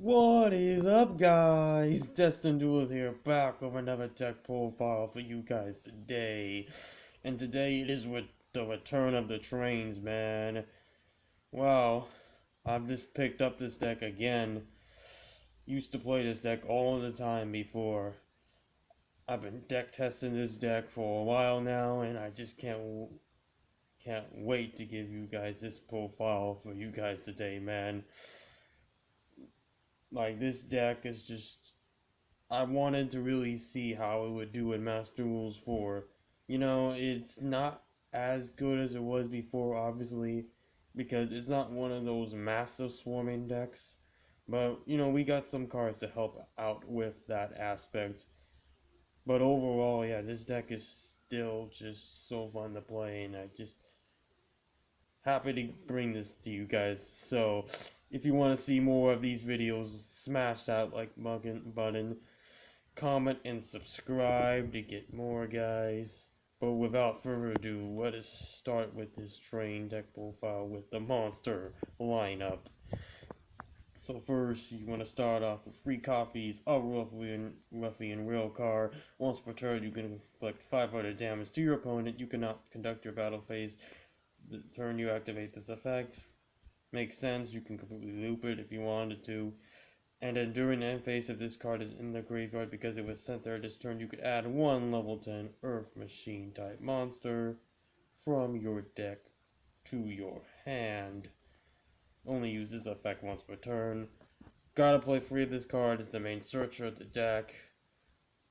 What is up, guys? Destin Duels here, back with another tech profile for you guys today. And today it is with the return of the trains, man. Wow, I've just picked up this deck again. Used to play this deck all the time before. I've been deck testing this deck for a while now, and I just can't wait to give you guys this profile for you guys today, man. Like, this deck is just, I wanted to really see how it would do in Master Rules 4. It's not as good as it was before, obviously, because it's not one of those massive swarming decks. But, we got some cards to help out with that aspect. But overall, yeah, this deck is still just so fun to play, and I just happy to bring this to you guys. So, if you want to see more of these videos, smash that like button, comment, and subscribe to get more, guys. But without further ado, let us start with this train deck profile with the monster lineup. So first, you want to start off with 3 copies of Ruffian Railcar. Once per turn, you can inflict 500 damage to your opponent. You cannot conduct your battle phase the turn you activate this effect. Makes sense, you can completely loop it if you wanted to. And then during the end phase, if this card is in the graveyard because it was sent there this turn, you could add 1 level 10 Earth Machine type monster from your deck to your hand. Only use this effect once per turn. Gotta play 3 of this card as the main searcher of the deck.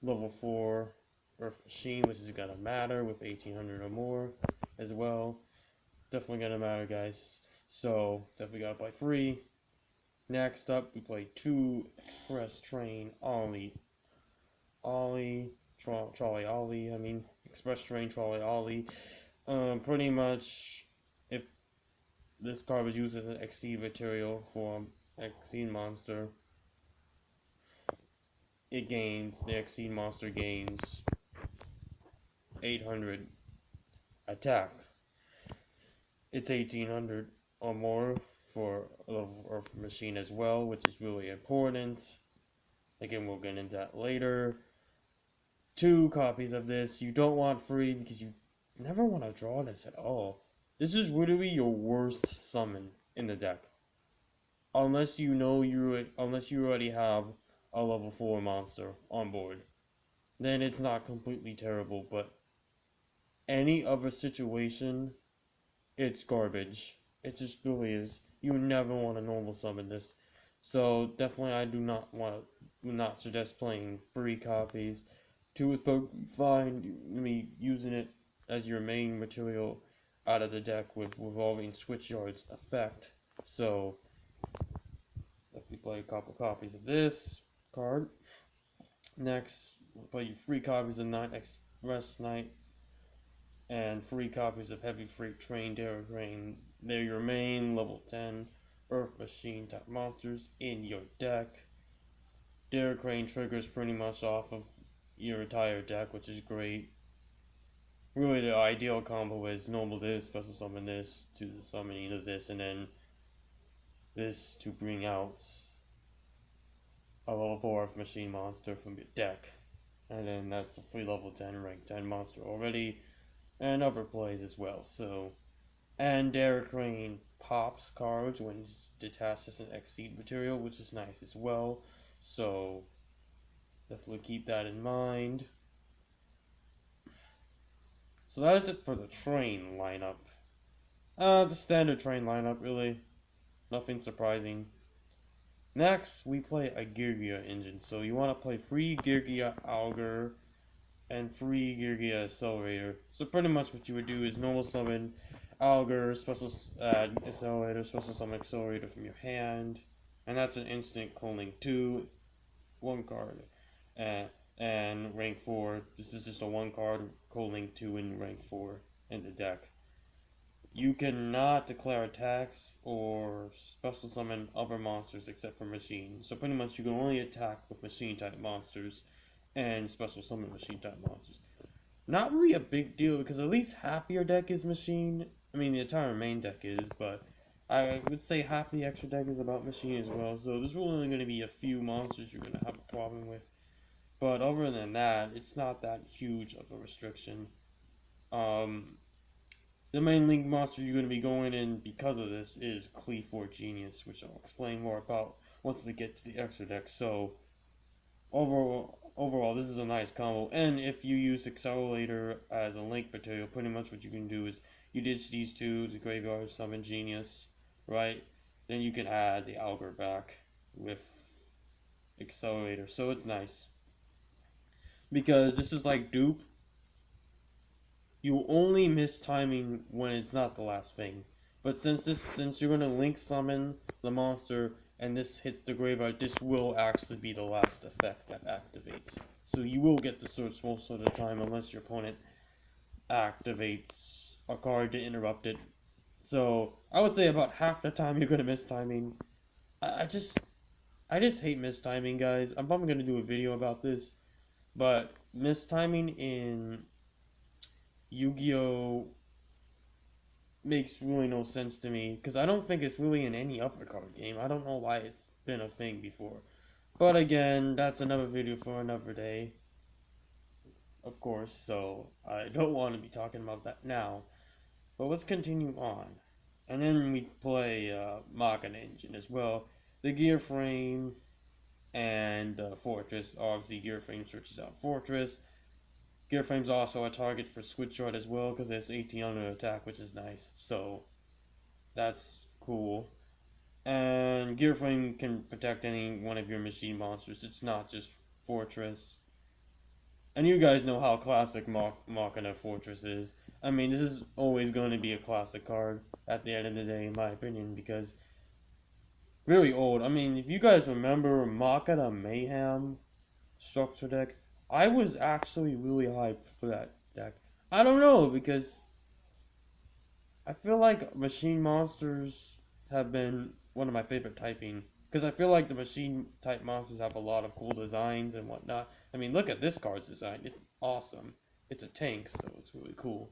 Level 4 Earth Machine, which is gonna matter with 1800 or more as well. It's definitely gonna matter, guys. So, definitely gotta play 3. Next up, we play 2 Express Train Trolley Ollie, Express Train Trolley Ollie. Pretty much, if this card was used as an Exceed material for Exceed monster, the Exceed monster gains 800 attack. It's 1800 or more for Earth Machine as well, which is really important. Again, we'll get into that later. 2 copies of this. You don't want 3 because you never want to draw this at all. This is literally your worst summon in the deck. Unless you already have a level 4 monster on board. Then it's not completely terrible, but any other situation, it's garbage. It just really is. You never want to normal summon this. So definitely I do not suggest playing 3 copies. 2 is perfectly fine. Using it as your main material out of the deck with Revolving Switchyard's effect. So definitely play a couple copies of this card. Next, we'll play you 3 copies of Night Express Knight and 3 copies of Heavy Freight Train Dare Train. They're your main level 10 Earth Machine type monsters in your deck. Dare Crane triggers pretty much off of your entire deck, which is great. Really, the ideal combo is normal this, special summon this, to the summoning of this, and then this to bring out a level 4 Earth Machine monster from your deck. And then that's a free level 10 rank 10 monster already, and other plays as well. So, and Dare Crane pops cards when detached as an Exceed material, which is nice as well. So, definitely keep that in mind. So that is it for the train lineup. It's a standard train lineup, really. Nothing surprising. Next, we play a Girgia engine. So you want to play 3 Girgia Augur and 3 Girgia Accelerator. So pretty much what you would do is normal summon Augur, special Accelerator, special summon Accelerator from your hand. And that's an instant cloning 2, 1 card. And rank 4, this is just a 1 card cloning 2 in rank 4 in the deck. You cannot declare attacks or special summon other monsters except for machine. So pretty much you can only attack with machine type monsters and special summon machine type monsters. Not really a big deal because at least half your deck is machine. The entire main deck is, but I would say half the extra deck is about machine as well, so there's really only going to be a few monsters you're going to have a problem with. But other than that, it's not that huge of a restriction. Um, the main link monster you're going to be going in because of this is Cleafor Genius, which I'll explain more about once we get to the extra deck. So overall, this is a nice combo. And if you use Accelerator as a link material, pretty much what you can do is you ditch these two, the Graveyard Summon Genius, right? Then you can add the Augur back with Accelerator. So it's nice. Because this is like dupe. You only miss timing when it's not the last thing. But since you're gonna link summon the monster and this hits the graveyard, this will actually be the last effect that activates. So you will get the search most of the time unless your opponent activates a card to interrupt it. So I would say about half the time you're gonna miss timing. I just hate mistiming, guys. I'm probably gonna do a video about this, but mistiming in Yu-Gi-Oh makes really no sense to me because I don't think it's really in any other card game. I don't know why it's been a thing before. But again, that's another video for another day, of course, so I don't want to be talking about that now. But let's continue on. And then we play Machina Engine as well. The Gear Frame and Fortress. Obviously, Gear Frame searches out Fortress. Gear Frame's also a target for Switch Art as well because it's 1800 attack, which is nice. So that's cool. And Gear Frame can protect any one of your machine monsters. It's not just Fortress. And you guys know how classic Machina Fortress is. I mean, this is always going to be a classic card at the end of the day, in my opinion, because really old. I mean, if you guys remember Machina Mayhem structure deck, I was actually really hyped for that deck. I don't know, because I feel like machine monsters have been one of my favorite typing. Because I feel like the machine type monsters have a lot of cool designs and whatnot. I mean, look at this card's design. It's awesome. It's a tank, so it's really cool.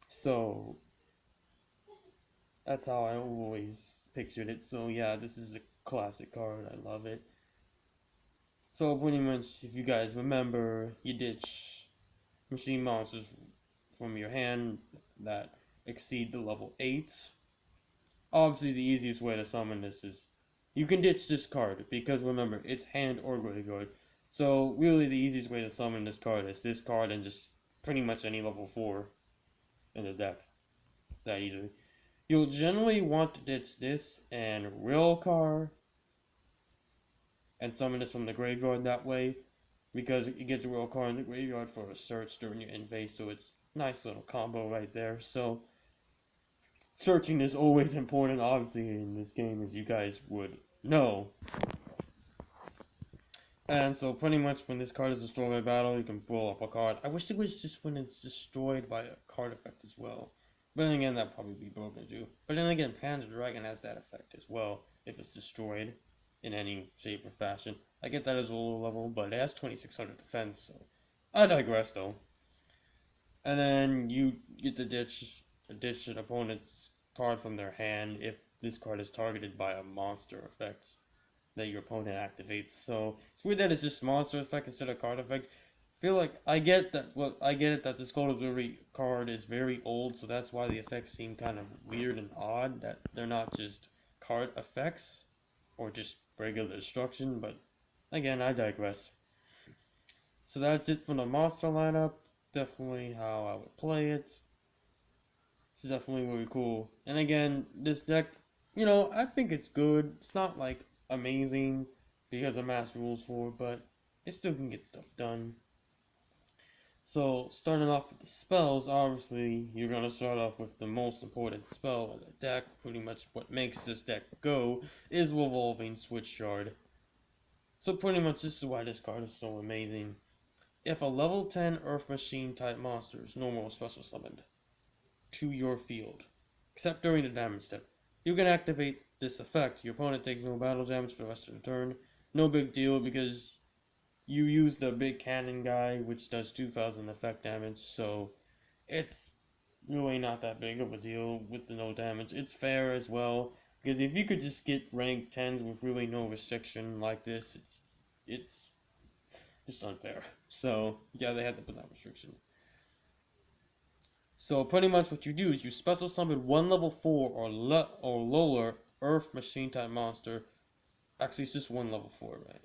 So, that's how I always pictured it. So, yeah, this is a classic card. I love it. So, pretty much, if you guys remember, you ditch machine monsters from your hand that exceed the level 8. Obviously, the easiest way to summon this is you can ditch this card because remember, it's hand or graveyard. So, really, the easiest way to summon this card is this card and just pretty much any level 4 in the deck. That easily. You'll generally want to ditch this and Rilkar and summon this from the graveyard that way because it gets a Rilkar in the graveyard for a search during your end phase. So, it's a nice little combo right there. So, searching is always important, obviously, in this game, as you guys would know. And so, pretty much, when this card is destroyed by battle, you can pull up a card. I wish it was just when it's destroyed by a card effect as well. But then again, that'd probably be broken too. But then again, Panzer Dragon has that effect as well, if it's destroyed in any shape or fashion. I get that as a low level, but it has 2600 defense, so I digress though. And then you get to ditch an opponent's card from their hand if this card is targeted by a monster effect that your opponent activates. So it's weird that it's just monster effect instead of card effect. I feel like I get that. Well, I get it that this Call of Duty card is very old, so that's why the effects seem kind of weird and odd. That they're not just card effects or just regular destruction. But again, I digress. So that's it for the monster lineup. Definitely how I would play it. It's definitely really cool. And again, this deck, I think it's good. It's not like amazing because of Master Rules 4, but it still can get stuff done. So, starting off with the spells, obviously, you're going to start off with the most important spell in the deck. Pretty much what makes this deck go is Revolving Switchyard. So, pretty much this is why this card is so amazing. If a level 10 Earth Machine type monster is normal or special summoned to your field, except during the damage step, you can activate this effect. Your opponent takes no battle damage for the rest of the turn. No big deal because you use the big cannon guy, which does 2000 effect damage, so it's really not that big of a deal with the no damage. It's fair as well, because if you could just get rank 10s with really no restriction like this, it's just unfair. So yeah, they had to put that restriction. So pretty much what you do is you special summon one level 4 or lower Earth Machine type monster. Actually, it's just one level 4, right?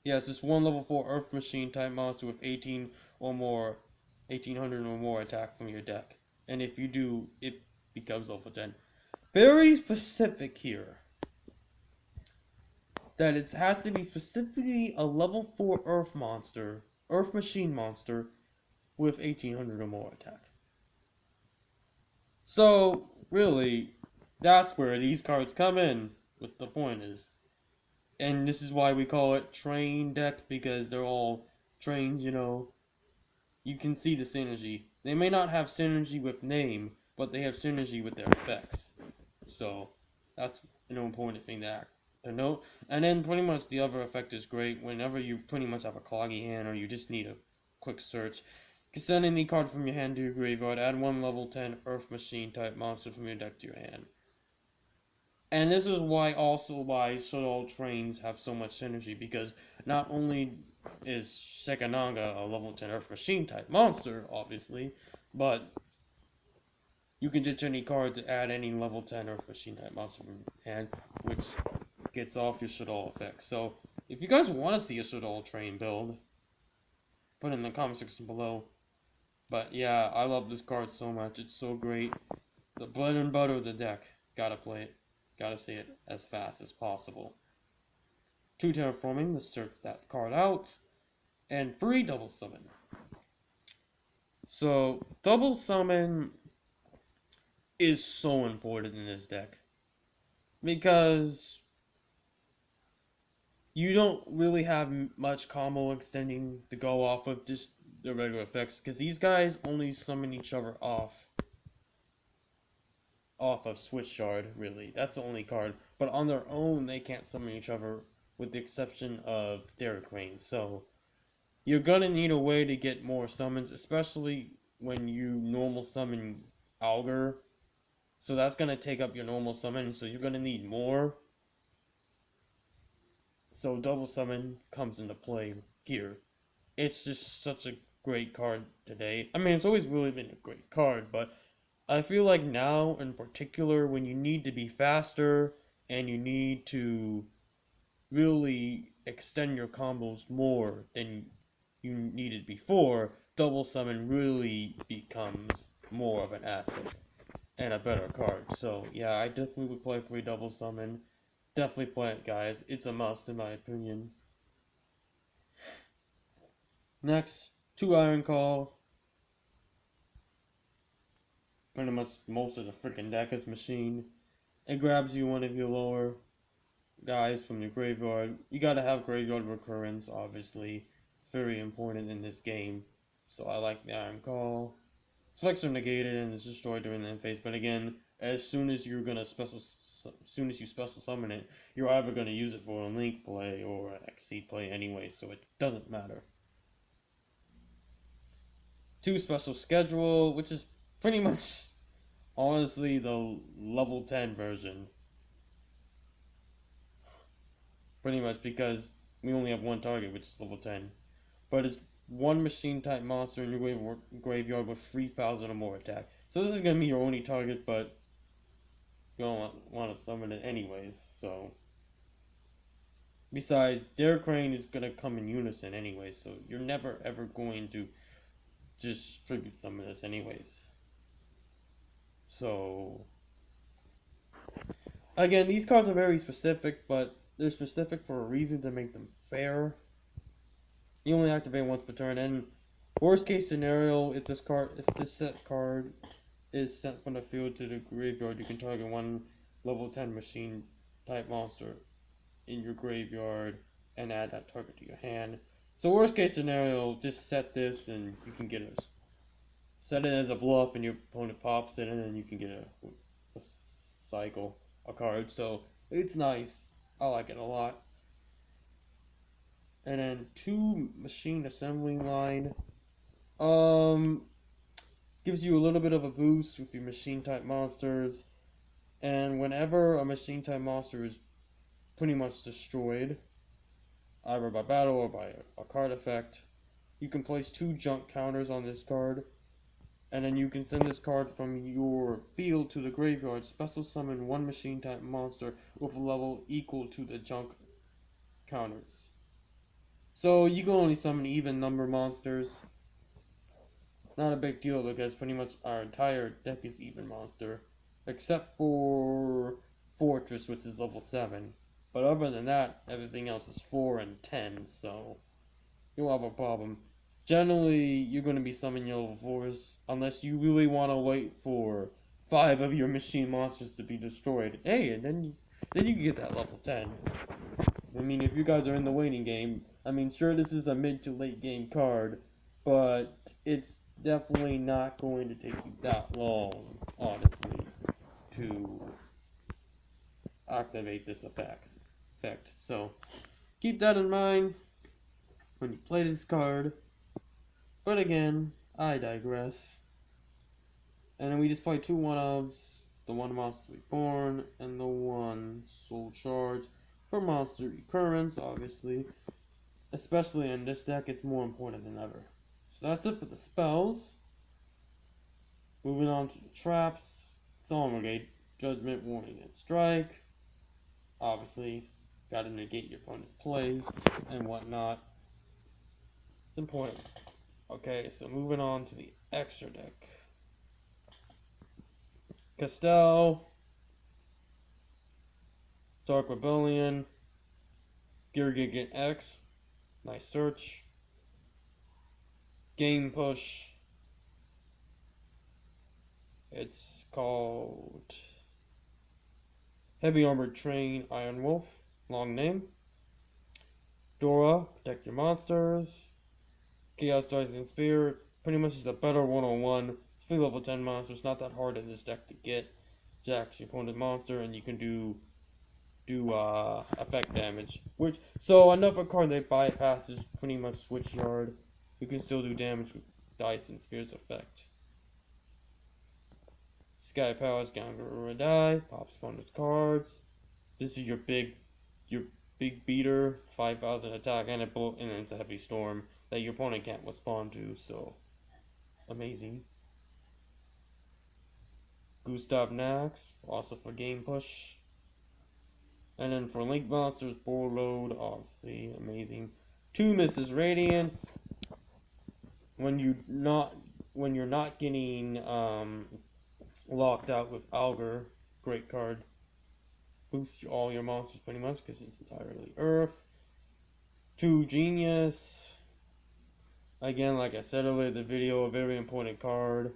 Yeah, it's just one level 4 Earth Machine type monster with 18 or more, 1800 or more attack from your deck. And if you do, it becomes level 10. Very specific here. That it has to be specifically a level 4 Earth monster, Earth Machine monster, with 1800 or more attack. So, really, that's where these cards come in, what the point is. And this is why we call it train deck, because they're all trains, you know. You can see the synergy. They may not have synergy with name, but they have synergy with their effects. So, that's an important thing to note. And then pretty much the other effect is great whenever you pretty much have a cloggy hand or you just need a quick search. Send any card from your hand to your graveyard, add one level 10 Earth Machine type monster from your deck to your hand. And this is why Shuttle Trains have so much synergy, because not only is Sekanaga a level 10 Earth Machine type monster, obviously, but you can ditch any card to add any level 10 Earth Machine type monster from your hand, which gets off your Shuttle effect. So, if you guys want to see a Shuttle Train build, put it in the comment section below. But yeah, I love this card so much. It's so great. The bread and butter of the deck. Gotta play it. Gotta see it as fast as possible. 2 terraforming to search that card out. And 3 double summon. So, double summon is so important in this deck. Because you don't really have much combo extending to go off of just the regular effects. Because these guys only summon each other off of Switch Shard, really. That's the only card. But on their own, they can't summon each other, with the exception of Derek Rain. So, you're gonna need a way to get more summons, especially when you normal summon Augur. So that's gonna take up your normal summon, so you're gonna need more. So double summon comes into play here. It's just such a great card today. I mean, it's always really been a great card, but I feel like now in particular, when you need to be faster and you need to really extend your combos more than you needed before, double summon really becomes more of an asset and a better card. So yeah, I definitely would play for a double summon. Definitely play it, guys. It's a must in my opinion. Next, 2 Iron Call. Pretty much most of the freaking deck is machine. It grabs you one of your lower guys from your graveyard. You gotta have graveyard recurrence, obviously. It's very important in this game. So I like the Iron Call. Flex are negated and is destroyed during the end phase, but again, as soon as you special summon it, you're either gonna use it for a link play or an Xyz play anyway, so it doesn't matter. 2 special schedule, which is pretty much honestly the level 10 version. Pretty much because we only have one target, which is level 10. But it's one machine type monster in your graveyard with 3,000 or more attack. So this is going to be your only target, but you don't want to summon it anyways, so. Besides, Derek Crane is going to come in unison anyways, so you're never ever going to just tribute summon this anyways. So, again, these cards are very specific, but they're specific for a reason to make them fair. You only activate once per turn, and worst case scenario, if this set card is sent from the field to the graveyard, you can target one level 10 machine type monster in your graveyard and add that target to your hand. So worst case scenario, just set this and you can get a set it as a bluff, and your opponent pops it, and then you can get a cycle, a card. So it's nice. I like it a lot. And then 2 machine assembly line. Gives you a little bit of a boost with your machine type monsters. And whenever a machine type monster is pretty much destroyed, either by battle or by a card effect, you can place 2 junk counters on this card, and then you can send this card from your field to the graveyard, special summon 1 machine type monster with a level equal to the junk counters. So you can only summon even number monsters. Not a big deal because pretty much our entire deck is even monster, except for Fortress, which is level 7. But other than that, everything else is 4 and 10, so you'll have a problem. Generally, you're going to be summoning your level 4s, unless you really want to wait for 5 of your machine monsters to be destroyed. Hey, and then you can get that level 10. I mean, if you guys are in the waiting game, I mean, sure, this is a mid to late game card, but it's definitely not going to take you that long, honestly, to activate this effect. So, keep that in mind when you play this card. But again, I digress. And then we just play 2 1-ofs, the 1 Monster Reborn, and the 1 Soul Charge for monster recurrence, obviously. Especially in this deck, it's more important than ever. So that's it for the spells. Moving on to the traps. Solemn Brigade, Judgment, Warning, and Strike. Obviously, gotta negate your opponent's plays and whatnot. It's important. Okay, so moving on to the extra deck. Castell, Dark Rebellion, Gigant X, nice search. Game Push. It's called Heavy Armored Train Iron Wolf, long name. Dora, protect your monsters. Chaos Rising Spear, pretty much is a better 1-on-1. It's 3 level 10 monsters, not that hard in this deck to get. Jacks your opponent's monster, and you can do effect damage. So another card that bypasses pretty much Switchyard. You can still do damage with Dice and Spear's effect. Sky Powers, Gangara Die, pops opponent's cards. This is your big beater, 5,000 attack, and it's a heavy storm that your opponent can't respond to, so amazing. Gustav Nax, also for game push. And then for Link Monsters, board load, obviously amazing. 2 Mrs. Radiant. When you're not getting locked out with Algar, great card. Boosts all your monsters pretty much because it's entirely Earth. 2 Genius. Again, like I said earlier in the video, a very important card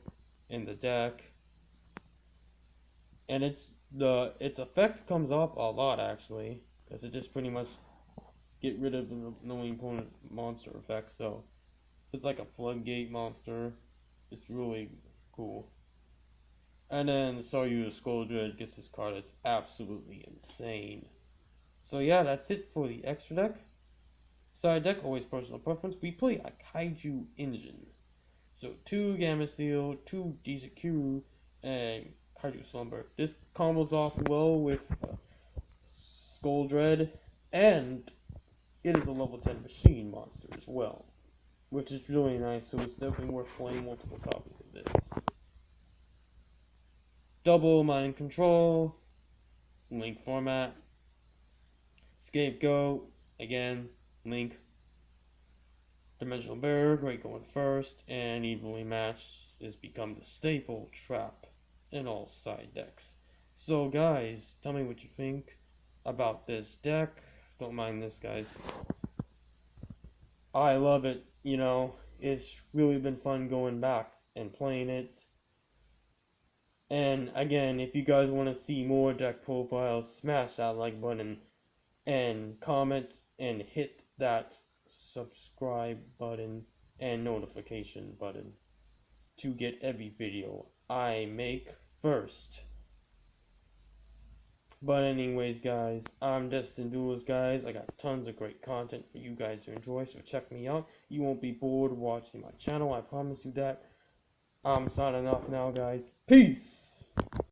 in the deck. And its effect comes up a lot actually, because it just pretty much get rid of the annoying opponent monster effects. So it's like a floodgate monster. It's really cool. And then Soryu Scoldred gets this card that's absolutely insane. So yeah, that's it for the extra deck. Side deck, always personal preference. We play a Kaiju Engine. So 2 Gameciel, 2 DZQ, and Kaiju Slumber. This combos off well with Scoldred, and it is a level 10 machine monster as well, which is really nice, so it's definitely worth playing multiple copies of this. Double Mind Control, Link format. Scapegoat, again, Link. Dimensional Barrier, great going first, and Evenly Matched has become the staple trap in all side decks. So guys, tell me what you think about this deck. Don't mind this, guys. I love it, you know. It's really been fun going back and playing it. And again, if you guys want to see more deck profiles, smash that like button and comment and hit that subscribe button and notification button to get every video I make first. But anyways, guys, I'm Destined Duelist, guys. I got tons of great content for you guys to enjoy, so check me out. You won't be bored watching my channel, I promise you that. I'm signing off now, guys. Peace!